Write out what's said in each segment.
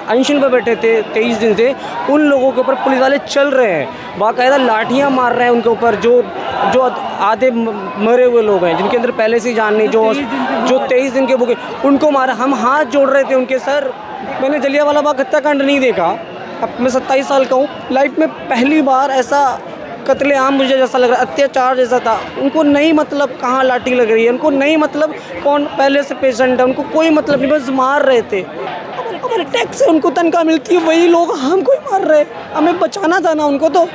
अनशन पर बैठे थे 23 दिन से, उन लोगों के ऊपर पुलिस वाले चल रहे हैं, बाकायदा लाठियां मार रहे हैं उनके ऊपर, जो आधे मरे हुए लोग हैं जिनके अंदर पहले से जान नहीं, जो 23 दिन के भूखे, उनको मारा। हम हाथ जोड़ रहे थे उनके। सर, मैंने जलियांवाला बाग हत्याकांड नहीं देखा, अब मैं 27 साल का हूँ, लाइफ में पहली बार ऐसा कत्लेआम मुझे जैसा लग रहा है, अत्याचार जैसा था। उनको नहीं मतलब कहाँ लाठी लग रही है, उनको नहीं मतलब कौन पहले से पेशेंट है, उनको कोई मतलब नहीं, बस मार रहे थे। हमारे टैक्स से उनको तनख्वाह मिलती है, वही लोग हमको ही मार रहे हैं। हमें बचाना था ना उनको। तो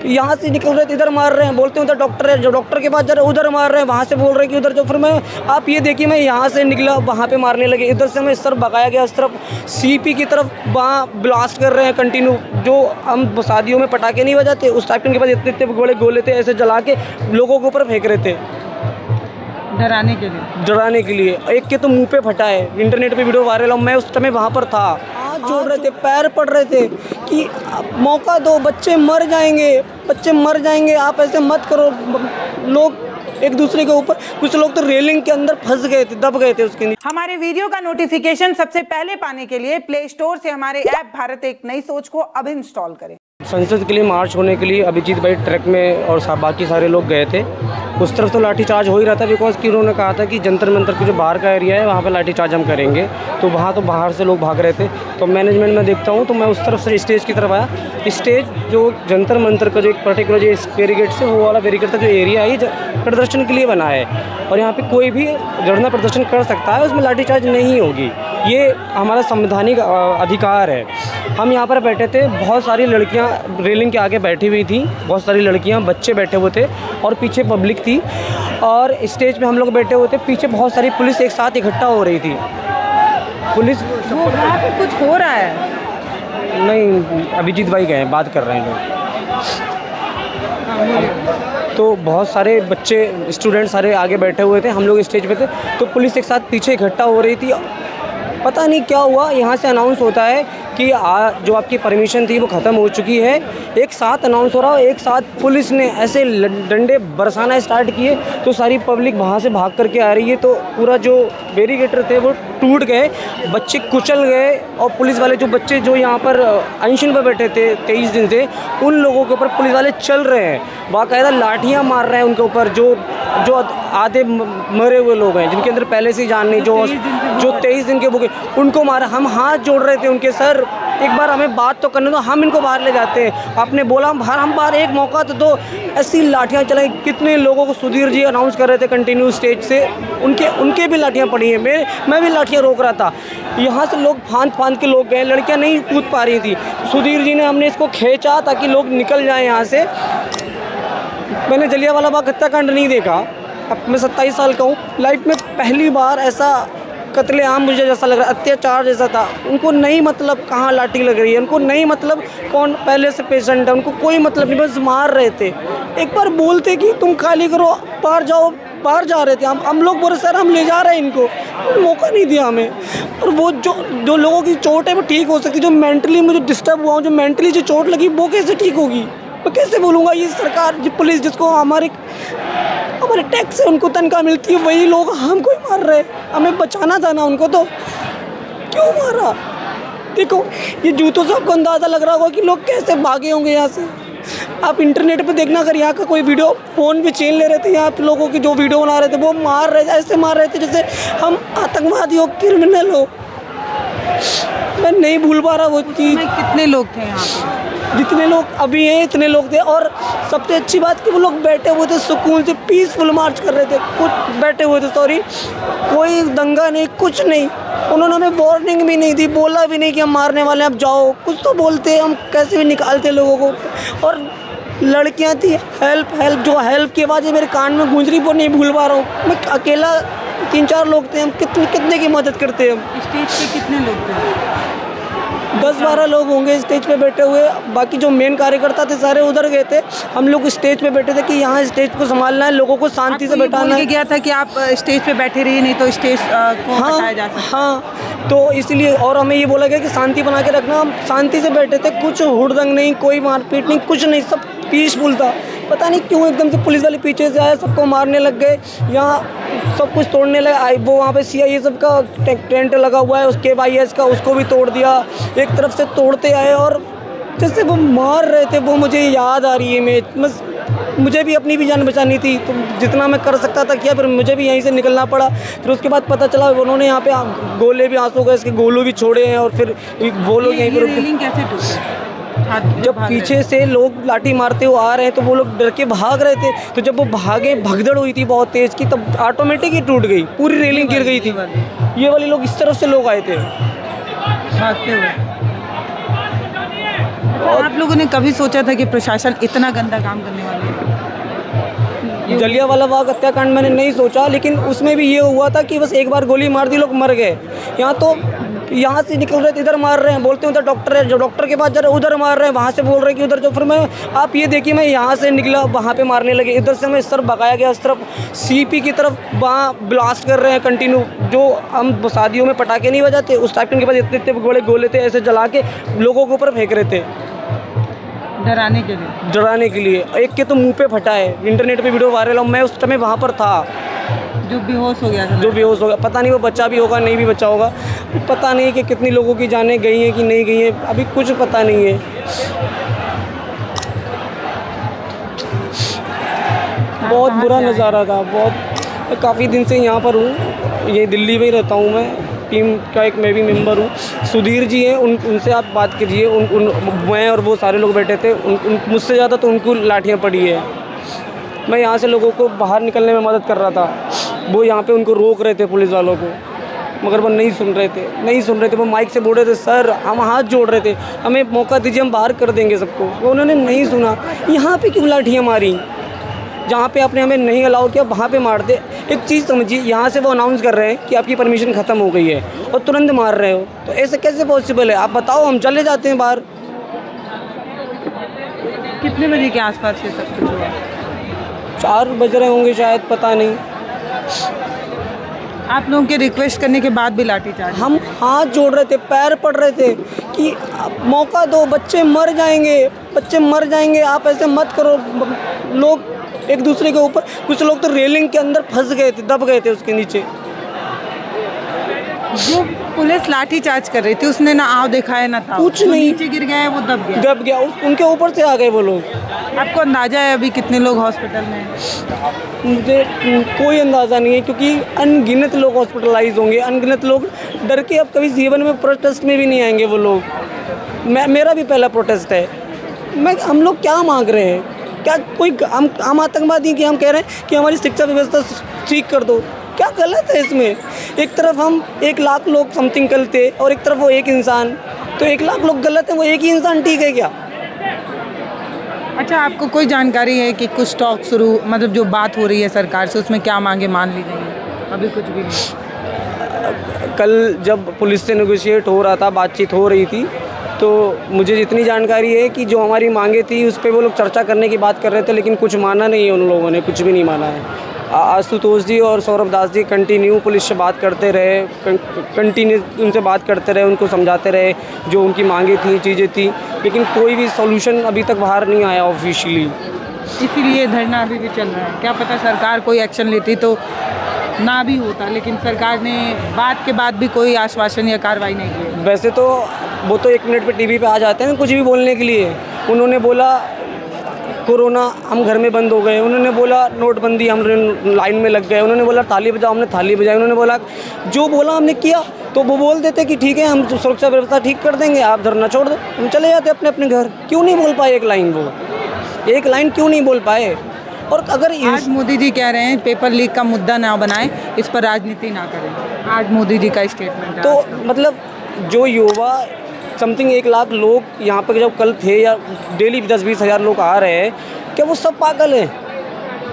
यहाँ से निकल रहे थे, इधर मार रहे हैं, बोलते हैं उधर डॉक्टर है, जो डॉक्टर के पास जा रहे हैं उधर मार रहे हैं, वहाँ से बोल रहे हैं कि उधर जो। फिर मैं, आप ये देखिए, मैं यहाँ से निकला, वहाँ पे मारने लगे, इधर से हमें इस तरफ भगाया गया, इस तरफ सीपी की तरफ, वहाँ ब्लास्ट कर रहे हैं कंटिन्यू। जो हम शादियों में पटाखे नहीं बजाते, उस टाइप के उनके पास इतने इतने बड़े गोले थे, ऐसे जला के लोगों के ऊपर फेंक रहे थे, डराने के लिए। एक के तो मुंह पे फटा है, इंटरनेट पे वीडियो वायरल है, मैं उस समय वहाँ पर था। हाथ जोड़ रहे थे, पैर पड़ रहे थे कि मौका दो, बच्चे मर जाएंगे, आप ऐसे मत करो। लोग एक दूसरे के ऊपर, कुछ लोग तो रेलिंग के अंदर फंस गए थे, दब गए थे उसके नीचे। हमारे वीडियो का नोटिफिकेशन सबसे पहले पाने के लिए प्ले स्टोर से हमारे ऐप भारत एक नई सोच को अब इंस्टॉल करें। संसद के लिए मार्च होने के लिए अभिजीत भाई ट्रक में और बाकी सारे लोग गए थे। उस तरफ तो लाठीचार्ज हो ही रहा था, बिकॉज कि उन्होंने कहा था कि जंतर मंतर की जो बाहर का एरिया है वहाँ पे लाठीचार्ज हम करेंगे, तो वहाँ तो बाहर से लोग भाग रहे थे। तो मैनेजमेंट में देखता हूँ, तो मैं उस तरफ से स्टेज की तरफ आया। स्टेज जो जंतर मंतर का जो एक पर्टिकुलर जो बैरिकेड से वो वाला बैरिकेड का जो एरिया है, ये प्रदर्शन के लिए बना है, और यहाँ पे कोई भी धरना प्रदर्शन कर सकता है, उसमें लाठीचार्ज नहीं होगी। ये हमारा संवैधानिक अधिकार है। हम यहाँ पर बैठे थे, बहुत सारी लड़कियाँ रेलिंग के आगे बैठी हुई थी, बहुत सारी लड़कियाँ, बच्चे बैठे हुए थे, और पीछे पब्लिक थी, और स्टेज पे हम लोग बैठे हुए थे। पीछे बहुत सारी पुलिस एक साथ इकट्ठा हो रही थी। पुलिस वहाँ पे कुछ हो रहा है? नहीं, अभिजीत भाई गए, बात कर रहे हैं लोग। तो बहुत सारे बच्चे, स्टूडेंट सारे आगे बैठे हुए थे, हम लोग स्टेज पे थे, तो पुलिस एक साथ पीछे इकट्ठा हो रही थी। पता नहीं क्या हुआ, यहाँ से अनाउंस होता है कि जो आपकी परमिशन थी वो ख़त्म हो चुकी है। एक साथ अनाउंस हो रहा है, एक साथ पुलिस ने ऐसे डंडे बरसाना स्टार्ट किए, तो सारी पब्लिक वहाँ से भाग करके आ रही है। तो पूरा जो बैरिकेटर थे वो टूट गए, बच्चे कुचल गए, और पुलिस वाले जो बच्चे जो यहाँ पर अनशन पर बैठे थे 23 दिन से, उन लोगों के ऊपर पुलिस वाले चल रहे हैं, बाकायदा लाठियाँ मार रहे हैं उनके ऊपर, जो आधे मरे हुए लोग हैं जिनके अंदर पहले से जान नहीं, जो 23 दिन के भूखे, उनको मारा। हम हाथ जोड़ रहे थे उनके। सर, एक बार हमें बात तो करने दो, हम इनको बाहर ले जाते हैं। आपने बोला हम बाहर, एक मौका तो दो। ऐसी लाठियाँ चलाई, कितने लोगों को सुधीर जी अनाउंस कर रहे थे कंटिन्यू स्टेज से, उनके भी लाठियाँ पड़ी हैं। मैं भी लाठियाँ रोक रहा था, यहाँ से लोग फांद के लोग गए, लड़कियाँ नहीं कूद पा रही थी। सुधीर जी ने, हमने इसको खींचा ताकि लोग निकल जाएँ यहाँ से। मैंने जलियांवाला बाग हत्याकांड नहीं देखा, अब मैं 27 साल का हूँ, लाइफ में पहली बार ऐसा कत्लेआम मुझे जैसा लग रहा है, अत्याचार जैसा था। उनको नहीं मतलब कहाँ लाठी लग रही है, उनको नहीं मतलब कौन पहले से पेशेंट है, उनको कोई मतलब नहीं, बस मार रहे थे। एक बार बोलते कि तुम खाली करो, बाहर जाओ, बाहर जा रहे थे हम लोग बोले सर हम ले जा रहे हैं इनको, मौका नहीं दिया हमें। और वो जो लोगों की चोट है वो ठीक हो सकती, जो मेंटली मुझे डिस्टर्ब हुआ हूँ, जो मेंटली जो चोट लगी वो कैसे ठीक होगी? मैं कैसे बोलूँगा? ये सरकार, जो पुलिस, जिसको हमारे टैक्स से उनको तनख्वाह मिलती है, वही लोग हमको ही मार रहे हैं। हमें बचाना था ना उनको, तो क्यों मारा? देखो, ये जूतों से आपको अंदाज़ा लग रहा होगा कि लोग कैसे भागे होंगे यहाँ से। आप इंटरनेट पे देखना, अगर यहाँ का कोई वीडियो, फ़ोन भी छीन ले रहे थे यहाँ पे लोगों की, जो वीडियो बना रहे थे वो मार रहे थे, ऐसे मार रहे थे जैसे हम आतंकवादी हो, क्रिमिनल हो। मैं नहीं भूल पा रहा वो चीज़। कितने लोग थे यहाँ पे? जितने लोग अभी हैं इतने लोग थे, और सबसे अच्छी बात कि वो लोग बैठे हुए थे, सुकून से पीसफुल मार्च कर रहे थे, कुछ बैठे हुए थे, सॉरी, कोई दंगा नहीं, कुछ नहीं। उन्होंने हमें वार्निंग भी नहीं दी, बोला भी नहीं कि हम मारने वाले हैं, अब जाओ। कुछ तो बोलते, हम कैसे भी निकालते लोगों को। और लड़कियां थी, हेल्प, जो हेल्प की आवाज़ मेरे कान में गूंज रही, वो नहीं भूल पा रहा हूँ। मैं अकेला, 3-4 लोग थे, हम कितने की मदद करते हैं। हम स्टेज पे कितने लोग थे? 10-12 लोग होंगे स्टेज पे बैठे हुए, बाकी जो मेन कार्यकर्ता थे सारे उधर गए थे। हम लोग स्टेज पे बैठे थे कि यहाँ स्टेज को संभालना है, लोगों को शांति से बैठाना है। गया था कि आप स्टेज पे बैठे रहिए, नहीं तो स्टेज को हटाया जा सकता है। हाँ, तो इसलिए, और हमें ये बोला गया कि शांति बना के रखना। हम शांति से बैठे थे, कुछ हुड़दंग नहीं, कोई मारपीट नहीं, कुछ नहीं, सब पीसफुल था। पता नहीं क्यों एकदम से पुलिस वाले पीछे से आए, सबको मारने लग गए, यहाँ सब कुछ तोड़ने लगे। वो वहाँ पे CI सब का टेंट लगा हुआ है, उसके KYS का, उसको भी तोड़ दिया। एक तरफ से तोड़ते आए और जैसे वो मार रहे थे, वो मुझे याद आ रही है। मैं मुझे भी अपनी भी जान बचानी थी, तो जितना मैं कर सकता था किया, फिर मुझे भी यहीं से निकलना पड़ा। फिर उसके बाद पता चला उन्होंने यहाँ पे गोले भी, आंसू गैस के गोले भी छोड़े हैं, और फिर वो लोग यहीं पर रेलिंग कैसे टूटी? जब पीछे से लोग लाठी मारते हुए आ रहे हैं तो वो लोग डर के भाग रहे थे, तो जब वो भागे, भगदड़ हुई थी बहुत तेज़ की, तब ऑटोमेटिक ही टूट गई, पूरी रेलिंग गिर गई थी। ये वाले लोग इस तरफ से लोग आए थे भागते हुए। और आप लोगों ने कभी सोचा था कि प्रशासन इतना गंदा काम करने वाला है? जलियांवाला बाग हत्याकांड मैंने नहीं सोचा, लेकिन उसमें भी ये हुआ था कि बस एक बार गोली मार दी, लोग मर गए। यहाँ तो यहाँ से निकल रहे थे, इधर मार रहे हैं, बोलते हैं उधर डॉक्टर है, जो डॉक्टर के पास जा रहे हैं उधर मार रहे हैं, वहाँ से बोल रहे हैं कि उधर जो। फिर मैं, आप ये देखिए, मैं यहाँ से निकला, वहाँ पे मारने लगे, इधर से मैं इस तरफ भगाया गया, इस तरफ CP की तरफ, वहाँ ब्लास्ट कर रहे हैं कंटिन्यू। जो हम शादियों में पटाखे नहीं बजाते, उस टाइप के उनके पास इतने इतने बड़े गोले थे, ऐसे जला के लोगों के ऊपर फेंक रहे थे, डराने के लिए। डराने के लिए। एक के तो मुंह पे फटा है, इंटरनेट पे वीडियो वायरल है, मैं उस समय वहाँ पर था। जो बेहोश हो गया था? जो बेहोश हो गया, पता नहीं वो बच्चा भी होगा, नहीं भी बच्चा होगा, पता नहीं कि कितनी लोगों की जानें गई हैं कि नहीं गई हैं, अभी कुछ पता नहीं है। बहुत बुरा नज़ारा था, बहुत। काफ़ी दिन से यहाँ पर हूँ, ये दिल्ली में ही रहता हूँ मैं, टीम का एक मैं भी मेंबर हूँ। सुधीर जी हैं, उनसे आप बात कीजिए। मैं और वो सारे लोग बैठे थे, मुझसे ज़्यादा तो उनको लाठियाँ पड़ी है। मैं यहाँ से लोगों को बाहर निकलने में मदद कर रहा था, वो यहाँ पे उनको रोक रहे थे पुलिस वालों को, मगर वो नहीं सुन रहे थे। वो माइक से बोल रहे थे, सर हम हाथ जोड़ रहे थे, हमें मौका दीजिए, हम बाहर कर देंगे सबको। वो उन्होंने नहीं सुना। यहाँ पे क्यों लाठियाँ मारी? जहाँ पे आपने हमें नहीं अलाउ किया वहाँ पे मार दे। एक चीज़ समझिए, यहाँ से वो अनाउंस कर रहे हैं कि आपकी परमिशन ख़त्म हो गई है और तुरंत मार रहे हो, तो ऐसे कैसे पॉसिबल है? आप बताओ, हम चले जाते हैं बाहर। कितने बजे के आसपास ये सब कुछ हुआ? 4 बज रहे होंगे शायद, पता नहीं। आप लोगों के रिक्वेस्ट करने के बाद भी लाठीचार्ज? हम हाथ जोड़ रहे थे, पैर पड़ रहे थे कि मौका दो, बच्चे मर जाएंगे, आप ऐसे मत करो। लोग एक दूसरे के ऊपर, कुछ लोग तो रेलिंग के अंदर फंस गए थे, दब गए थे उसके नीचे। जो पुलिस लाठीचार्ज कर रही थी उसने ना आव दिखाया ना था, कुछ नहीं, नीचे गिर गया है, वो दब गया। उनके ऊपर से आ गए वो लोग। आपको अंदाजा है अभी कितने लोग हॉस्पिटल में हैं? मुझे कोई अंदाज़ा नहीं है, क्योंकि अनगिनत लोग हॉस्पिटलाइज होंगे, अनगिनत लोग डर के अब कभी जीवन में प्रोटेस्ट में भी नहीं आएंगे वो लोग। मेरा भी पहला प्रोटेस्ट है। हम लोग क्या मांग रहे हैं? क्या कोई हम आतंकवादी कि हम कह रहे हैं कि हमारी शिक्षा व्यवस्था ठीक कर दो? क्या गलत है इसमें? एक तरफ हम 1 लाख लोग समथिंग करते और एक तरफ वो एक इंसान, तो 1 लाख लोग गलत है, वो एक ही इंसान ठीक है क्या? अच्छा, आपको कोई जानकारी है कि कुछ टॉक शुरू, मतलब जो बात हो रही है सरकार से, उसमें क्या मांगे मान ली गई हैं? अभी कुछ भी नहीं। कल जब पुलिस से नेगोशिएट हो रहा था, बातचीत हो रही थी, तो मुझे जितनी जानकारी है कि जो हमारी मांगे थी उस पर वो लोग चर्चा करने की बात कर रहे थे, लेकिन कुछ माना नहीं है उन लोगों ने, कुछ भी नहीं माना है। आशुतोष जी और सौरभ दास जी कंटिन्यू पुलिस से बात करते रहे, कंटिन्यू उनसे बात करते रहे, उनको समझाते रहे जो उनकी मांगे थी, चीज़ें थी, लेकिन कोई भी सॉल्यूशन अभी तक बाहर नहीं आया ऑफिशियली। इसीलिए धरना अभी भी चल रहा है। क्या पता सरकार कोई एक्शन लेती तो ना भी होता, लेकिन सरकार ने बात के बाद भी कोई आश्वासन या कार्रवाई नहीं की। वैसे तो वो तो 1 मिनट पे टीवी पे आ जाते हैं कुछ भी बोलने के लिए। उन्होंने बोला कोरोना, हम घर में बंद हो गए। उन्होंने बोला नोटबंदी, हम लाइन में लग गए। उन्होंने बोला थाली बजाओ, हमने थाली बजाई। उन्होंने बोला जो बोला हमने किया, तो वो बोल देते कि ठीक है हम सुरक्षा व्यवस्था ठीक कर देंगे, आप धरना छोड़ दो, हम चले जाते अपने अपने घर। क्यों नहीं बोल पाए एक लाइन? वो एक लाइन क्यों नहीं बोल पाए? और अगर आज मोदी जी कह रहे हैं पेपर लीक का मुद्दा ना बनाएं, इस पर राजनीति ना करें, आज मोदी जी का स्टेटमेंट है। तो मतलब जो युवा समथिंग 1 लाख लोग यहाँ पर जब कल थे, या डेली 10-20 हज़ार लोग आ रहे हैं, क्या वो सब पागल हैं?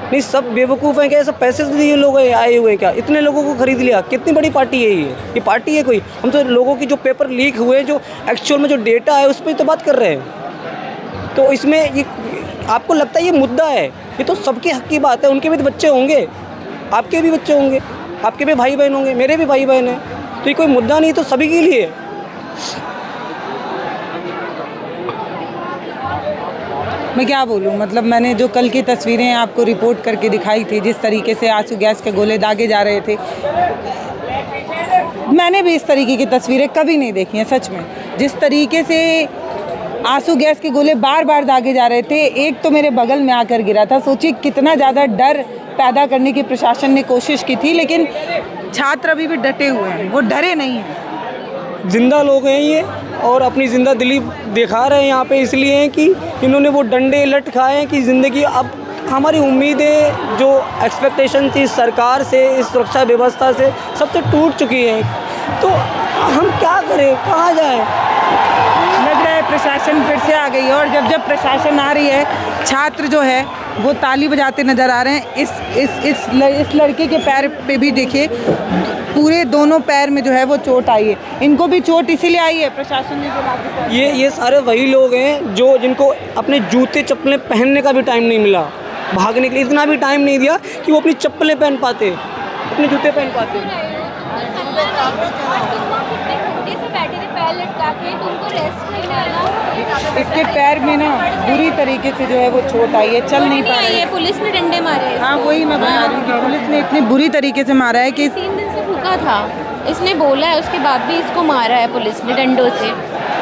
नहीं, सब बेवकूफ़ हैं क्या? सब पैसे से ये लोग आए हुए हैं क्या? इतने लोगों को खरीद लिया? कितनी बड़ी पार्टी है ये पार्टी है कोई? हम तो लोगों की जो पेपर लीक हुए, जो एक्चुअल में जो डेटा है उस पर तो बात कर रहे हैं। तो इसमें ये आपको लगता है ये मुद्दा है? ये तो सबके हक की बात है। उनके भी तो बच्चे होंगे, आपके भी बच्चे होंगे, आपके भी भाई बहन होंगे, मेरे भी भाई बहन हैं। तो ये कोई मुद्दा नहीं, तो सभी के लिए। मैं क्या बोलूँ, मतलब मैंने जो कल की तस्वीरें आपको रिपोर्ट करके दिखाई थी, जिस तरीके से आंसू गैस के गोले दागे जा रहे थे, मैंने भी इस तरीके की तस्वीरें कभी नहीं देखी हैं सच में। जिस तरीके से आंसू गैस के गोले बार बार दागे जा रहे थे, एक तो मेरे बगल में आकर गिरा था। सोचिए कितना ज़्यादा डर पैदा करने की प्रशासन ने कोशिश की थी, लेकिन छात्र अभी भी डटे हुए हैं, वो डरे नहीं हैं। जिंदा लोग हैं ये, और अपनी जिंदा दिली दिखा रहे हैं यहाँ पे, इसलिए हैं कि इन्होंने वो डंडे लट खाए हैं कि ज़िंदगी। अब हमारी उम्मीदें जो एक्सपेक्टेशन थी सरकार से, इस सुरक्षा व्यवस्था से, सबसे टूट चुकी हैं। तो हम क्या करें, कहाँ जाएं? लग रहा है प्रशासन फिर से आ गई है, और जब जब प्रशासन आ रही है, छात्र जो है वो ताली बजाते नज़र आ रहे हैं। इस लड़के के पैर पे भी देखिए, पूरे दोनों पैर में जो है वो चोट आई है। इनको भी चोट इसीलिए आई है प्रशासन ने जो लागू। ये सारे वही लोग हैं जो जिनको अपने जूते चप्पलें पहनने का भी टाइम नहीं मिला, भागने के लिए इतना भी टाइम नहीं दिया कि वो अपनी चप्पलें पहन पाते, अपने जूते पहन पाते। इसके पैर में ना बुरी तरीके से जो है वो चोट आई है, चल नहीं पा रही है। पुलिस ने डंडे मारे हैं। हाँ, वही मैं बता रही हूँ कि पुलिस ने इतनी बुरी तरीके से मारा है कि 3 दिन से भूखा था, इसने बोला है, उसके बाद भी इसको मारा है पुलिस ने डंडों से।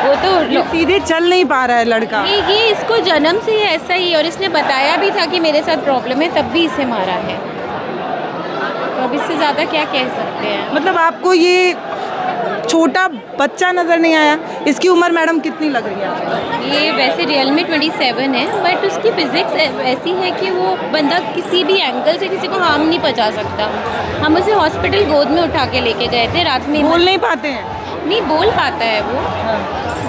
वो तो सीधे चल नहीं पा रहा है लड़का। ये इसको जन्म से ही ऐसा ही, और इसने बताया भी था कि मेरे साथ प्रॉब्लम है, तब भी इसे मारा है। तो अब इससे ज़्यादा क्या कह सकते हैं। मतलब आपको ये छोटा बच्चा नज़र नहीं आया? इसकी उम्र मैडम कितनी लग रही है? ये वैसे रियल में 27 है, बट उसकी फिजिक्स ऐसी है कि वो बंदा किसी भी एंगल से किसी को हार्म नहीं पहुंचा सकता। हम उसे हॉस्पिटल गोद में उठा के लेके गए थे रात में। बोल नहीं पाते हैं? नहीं बोल पाता है वो,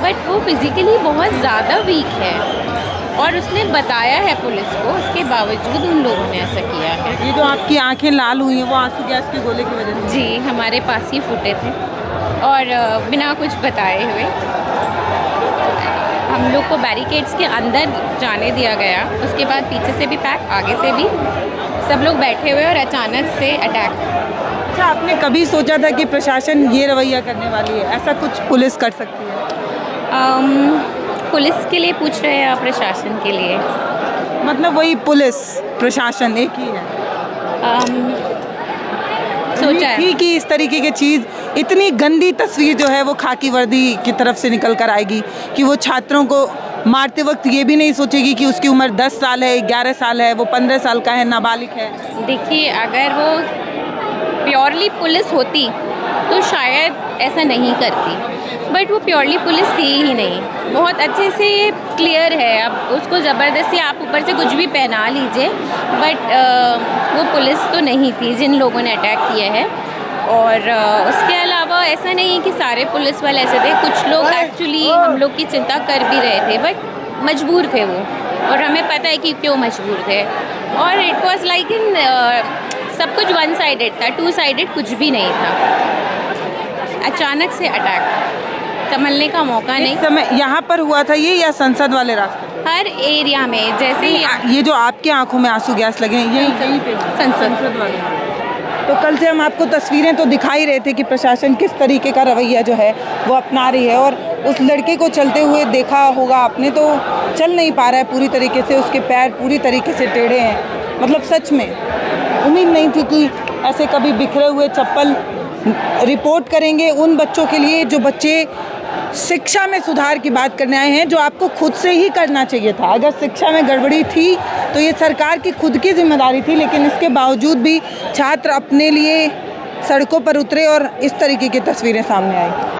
बट वो फिजिकली बहुत ज़्यादा वीक है, और उसने बताया है पुलिस को, उसके बावजूद उन लोगों ने ऐसा किया है। ये जो आपकी आंखें लाल हुई हैं वो आंसू गैस के गोले की वजह से? जी, हमारे पास ही फूटे थे, और बिना कुछ बताए हुए हम लोग को बैरिकेड्स के अंदर जाने दिया गया। उसके बाद पीछे से भी पैक, आगे से भी, सब लोग बैठे हुए, और अचानक से अटैक। अच्छा, आपने कभी सोचा था कि प्रशासन ये रवैया करने वाली है? ऐसा कुछ पुलिस कर सकती है? पुलिस के लिए पूछ रहे हैं आप? प्रशासन के लिए? मतलब वही पुलिस प्रशासन एक ही है। सोचा है थी कि इस तरीके की चीज़, इतनी गंदी तस्वीर जो है वो खाकी वर्दी की तरफ से निकल कर आएगी कि वो छात्रों को मारते वक्त ये भी नहीं सोचेगी कि उसकी उम्र 10 साल है, 11 साल है, वो 15 साल का है, नाबालिग है। देखिए, अगर वो प्योरली पुलिस होती तो शायद ऐसा नहीं करती, बट वो प्योरली पुलिस थी ही नहीं। बहुत अच्छे से ये क्लियर है। अब उसको ज़बरदस्ती आप ऊपर से कुछ भी पहना लीजिए, बट वो पुलिस तो नहीं थी जिन लोगों ने अटैक किया है। और उसके अलावा ऐसा नहीं है कि सारे पुलिस वाले ऐसे थे, कुछ लोग एक्चुअली हम लोग की चिंता कर भी रहे थे, बट मजबूर थे वो, और हमें पता है कि क्यों मजबूर थे। और इट वॉज लाइक इन सब कुछ वन साइडेड था, 2 साइडेड कुछ भी नहीं था। अचानक से अटैक, संभलने का मौका नहीं। समय यहाँ पर हुआ था ये, या संसद वाले रास्ते? हर एरिया में, जैसे ये जो आपकी आंखों में आंसू गैस लगे हैं, यहीं पे संसद वाले। तो कल से हम आपको तस्वीरें तो दिखा ही रहे थे कि प्रशासन किस तरीके का रवैया जो है वो अपना रही है, और उस लड़के को चलते हुए देखा होगा आपने, तो चल नहीं पा रहा है पूरी तरीके से, उसके पैर पूरी तरीके से टेढ़े हैं। मतलब सच में उम्मीद नहीं थी कि ऐसे कभी बिखरे हुए चप्पल। रिपोर्ट करेंगे उन बच्चों के लिए जो बच्चे शिक्षा में सुधार की बात करने आए हैं, जो आपको खुद से ही करना चाहिए था। अगर शिक्षा में गड़बड़ी थी तो ये सरकार की खुद की जिम्मेदारी थी, लेकिन इसके बावजूद भी छात्र अपने लिए सड़कों पर उतरे और इस तरीके की तस्वीरें सामने आई।